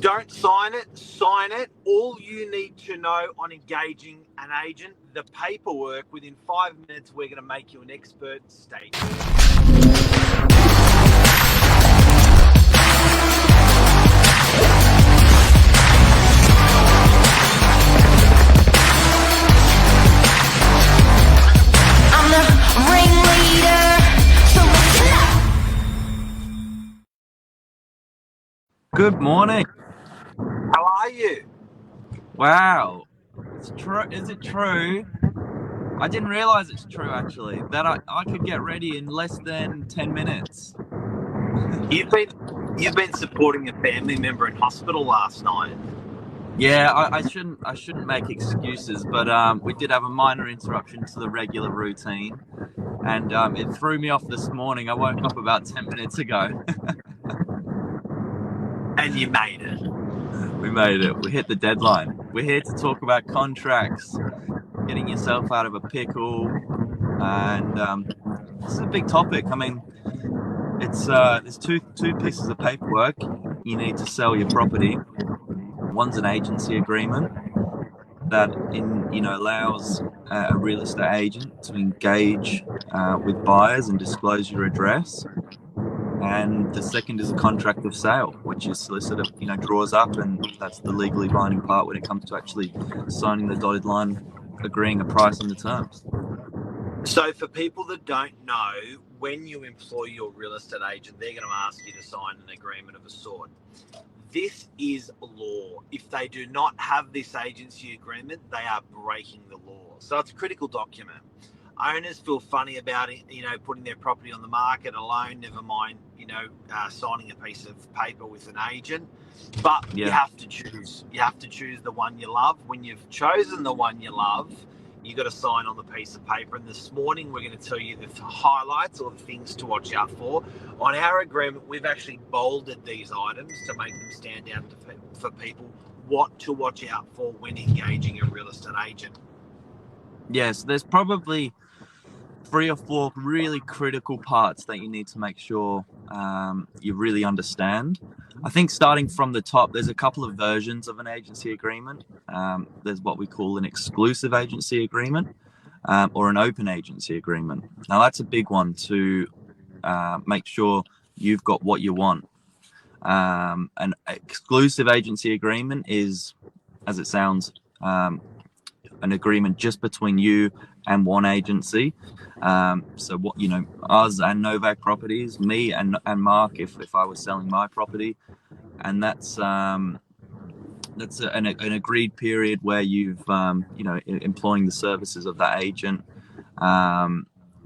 Don't sign it, sign it. All you need to know on engaging an agent, the paperwork, within 5 minutes, we're going to make you an expert. Stay tuned. Good morning. How are you? Wow. It's true. Is it true? I didn't realize it's true actually that I could get ready in less than 10 minutes. You've been supporting a family member in hospital last night. Yeah, I shouldn't make excuses, but we did have a minor interruption to the regular routine, and it threw me off this morning. I woke up about 10 minutes ago. And you made it. We made it. We hit the deadline. We're here to talk about contracts, getting yourself out of a pickle, and this is a big topic. I mean, it's there's two pieces of paperwork you need to sell your property. One's an agency agreement that allows a real estate agent to engage with buyers and disclose your address. And the second is a contract of sale, which your solicitor, draws up, and that's the legally binding part when it comes to actually signing the dotted line, agreeing a price on the terms. So for people that don't know, when you employ your real estate agent, they're going to ask you to sign an agreement of a sort. This is law. If they do not have this agency agreement, they are breaking the law. So it's a critical document. Owners feel funny about it, putting their property on the market alone, never mind, signing a piece of paper with an agent. But You have to choose. You have to choose the one you love. When you've chosen the one you love, you got to sign on the piece of paper. And this morning, we're going to tell you the highlights or the things to watch out for. On our agreement, we've actually bolded these items to make them stand out for people what to watch out for when engaging a real estate agent. Yes, there's probably 3 or 4 really critical parts that you need to make sure you really understand. I think starting from the top, there's a couple of versions of an agency agreement. There's what we call an exclusive agency agreement or an open agency agreement. Now, that's a big one to make sure you've got what you want. An exclusive agency agreement is, as it sounds, an agreement just between you and one agency. So what us and Novak Properties, me and Mark, if I was selling my property, and that's an agreed period where you've employing the services of that agent.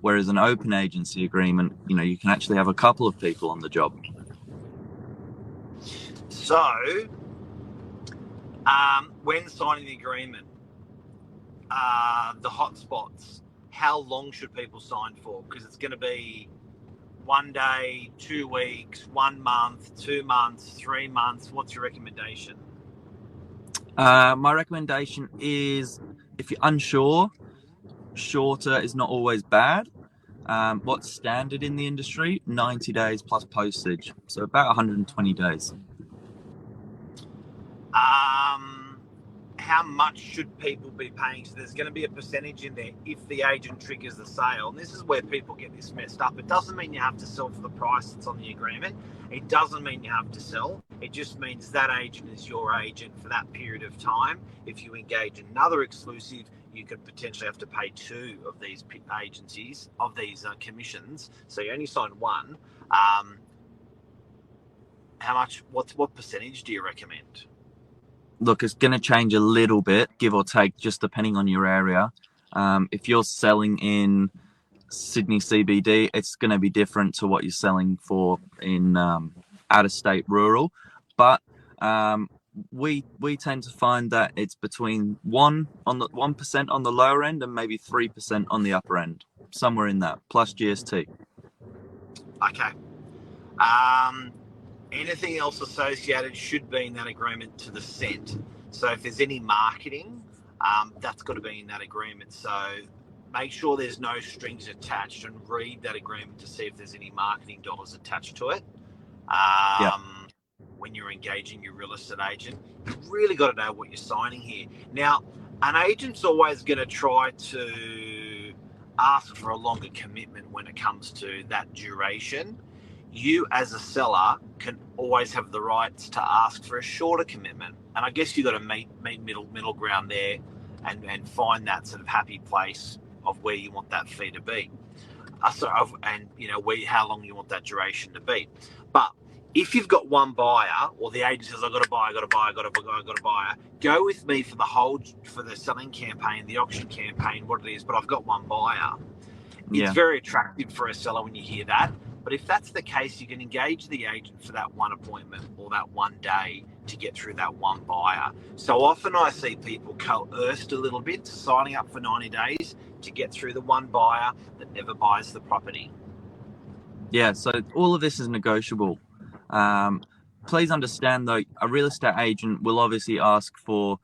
Whereas an open agency agreement, you can actually have a couple of people on the job. So when signing the agreement, the hot spots, how long should people sign for? Because it's going to be 1 day, 2 weeks, 1 month, 2 months, 3 months. What's your recommendation? My recommendation is, if you're unsure, shorter is not always bad. What's standard in the industry? 90 days plus postage, so about 120 days. How much should people be paying? So there's going to be a percentage in there if the agent triggers the sale. And this is where people get this messed up. It doesn't mean you have to sell for the price that's on the agreement. It doesn't mean you have to sell. It just means that agent is your agent for that period of time. If you engage another exclusive, you could potentially have to pay 2 of these agencies, of these commissions. So you only sign 1. How much? What percentage do you recommend? Look, it's going to change a little bit, give or take, just depending on your area. If you're selling in Sydney CBD, it's going to be different to what you're selling for in out-of-state rural. But we tend to find that it's between 1% on the lower end and maybe 3% on the upper end, somewhere in that, plus GST. Okay. Anything else associated should be in that agreement to the cent. So if there's any marketing, that's got to be in that agreement. So make sure there's no strings attached and read that agreement to see if there's any marketing dollars attached to it. when you're engaging your real estate agent. You've really got to know what you're signing here. Now, an agent's always going to try to ask for a longer commitment when it comes to that duration. You as a seller can always have the rights to ask for a shorter commitment. And I guess you've got to meet middle ground there and find that sort of happy place of where you want that fee to be. And how long you want that duration to be. But if you've got one buyer, or the agent says, I've got a buyer, go with me for the selling campaign, the auction campaign, what it is, but I've got one buyer. It's very attractive for a seller when you hear that. But if that's the case, you can engage the agent for that one appointment or that one day to get through that one buyer. So often I see people coerced a little bit to signing up for 90 days to get through the one buyer that never buys the property. Yeah, so all of this is negotiable. Please understand, though, a real estate agent will obviously ask for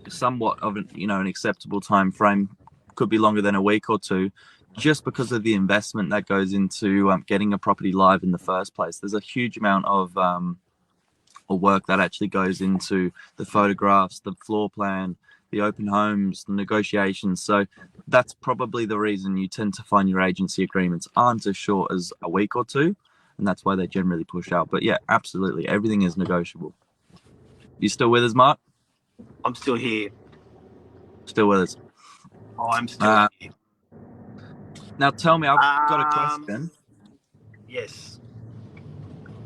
somewhat of an acceptable time frame. Could be longer than a week or two, just because of the investment that goes into getting a property live in the first place. There's a huge amount of work that actually goes into the photographs, the floor plan, the open homes, the negotiations. So that's probably the reason you tend to find your agency agreements aren't as short as a week or two, and that's why they generally push out. But yeah, absolutely, everything is negotiable. You still with us, Mark? I'm still here. Still with us. I'm still here. Now tell me, I've got a question. Yes.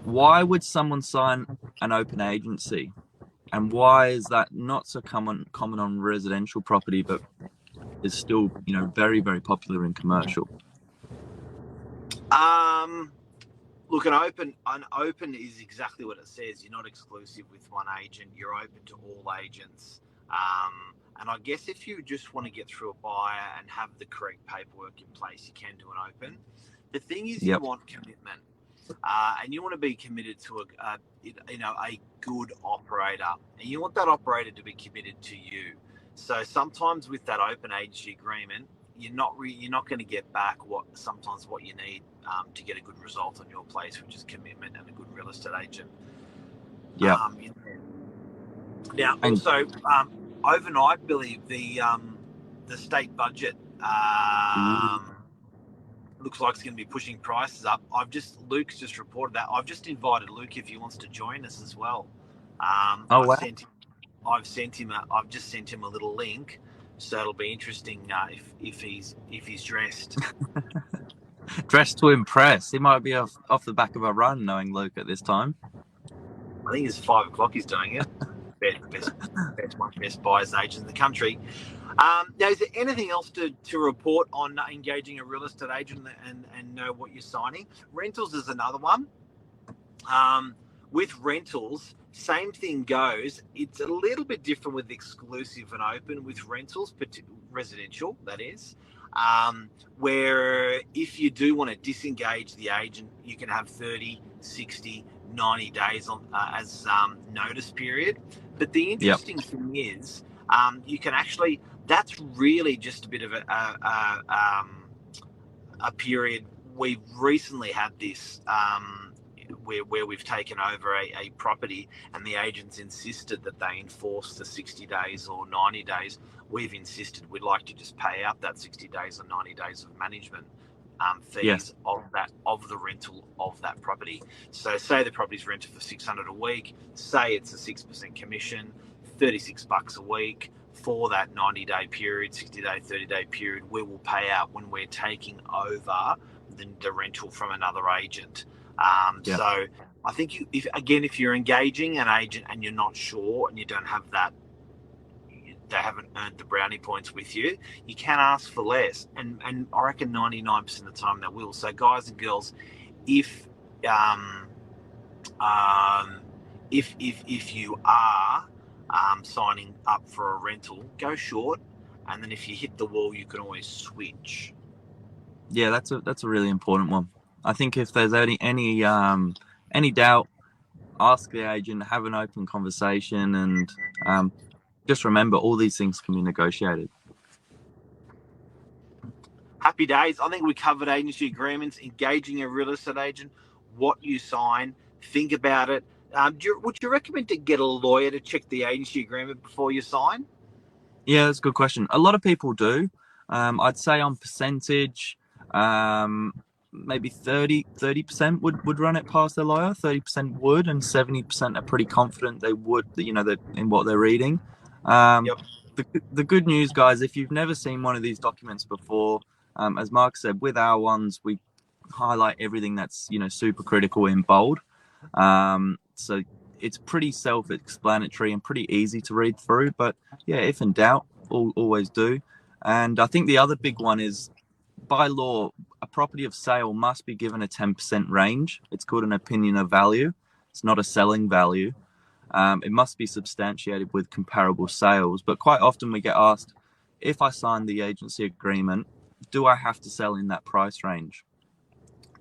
Why would someone sign an open agency? And why is that not so common on residential property, but is still, very, very popular in commercial? Look, an open is exactly what it says. You're not exclusive with one agent. You're open to all agents. And I guess if you just want to get through a buyer and have the correct paperwork in place, you can do an open. The thing is, you want commitment. And you want to be committed to a good operator, and you want that operator to be committed to you. So sometimes with that open agency agreement, you're not going to get back what you need to get a good result on your place, which is commitment and a good real estate agent. Yeah. Now, also overnight, Billy, the state budget. Looks like it's going to be pushing prices up. Luke's just reported that. I've just invited Luke if he wants to join us as well. Wow. I've just sent him a little link, so it'll be interesting if he's dressed. Dressed to impress. He might be off the back of a run, knowing Luke at this time. I think it's 5 o'clock he's doing it. Best buyers agent in the country. Now, is there anything else to report on engaging a real estate agent and know what you're signing? Rentals is another one. With rentals, same thing goes. It's a little bit different with exclusive and open with rentals, but residential, that is. Where if you do want to disengage the agent, you can have 30, 60, 90 days on as notice period. But the interesting thing is, you can actually. That's really just a bit of a period. We've recently had this where we've taken over a property, and the agents insisted that they enforce the 60 days or 90 days. We've insisted we'd like to just pay out that 60 days or 90 days of management fees of the rental of that property. So say the property's rented for $600 a week, say it's a 6% commission, $36 a week for that 90-day period, 60-day, 30-day period. We will pay out when we're taking over the rental from another agent. So I think if you're engaging an agent and you're not sure and you don't have that, they haven't earned the brownie points with you, you can ask for less, and I reckon 99% of the time they will. So guys and girls, if you are signing up for a rental, go short, and then if you hit the wall, you can always switch. Yeah, that's a really important one. I think if there's any doubt, ask the agent, have an open conversation, and just remember, all these things can be negotiated. Happy days. I think we covered agency agreements, engaging a real estate agent, what you sign, think about it. Would you recommend to get a lawyer to check the agency agreement before you sign? Yeah, that's a good question. A lot of people do. I'd say on percentage, maybe 30% would run it past their lawyer. 30% would, and 70% are pretty confident they would, that in what they're reading. Yep. The good news, guys, if you've never seen one of these documents before, as Mark said, with our ones, we highlight everything that's super critical in bold. So it's pretty self-explanatory and pretty easy to read through. But yeah, if in doubt, always do. And I think the other big one is, by law, a property of sale must be given a 10% range. It's called an opinion of value. It's not a selling value. It must be substantiated with comparable sales. But quite often we get asked, if I sign the agency agreement, do I have to sell in that price range?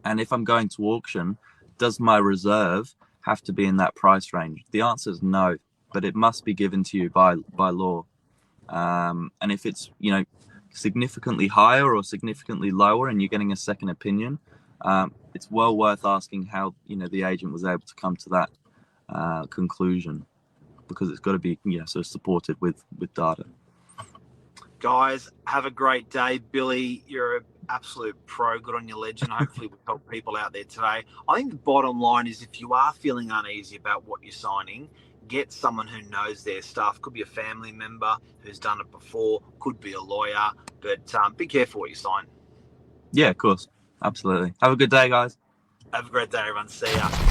And if I'm going to auction, does my reserve have to be in that price range? The answer is no, but it must be given to you by law. And if it's significantly higher or significantly lower and you're getting a second opinion, it's well worth asking how the agent was able to come to that conclusion, because it's got to be sort of supported with data. Guys, have a great day. Billy, you're an absolute pro. Good on your legend. Hopefully we've helped people out there today. I think the bottom line is, if you are feeling uneasy about what you're signing, get someone who knows their stuff. Could be a family member who's done it before, could be a lawyer, but be careful what you sign. Yeah, of course. Absolutely. Have a good day, guys. Have a great day, everyone. See ya.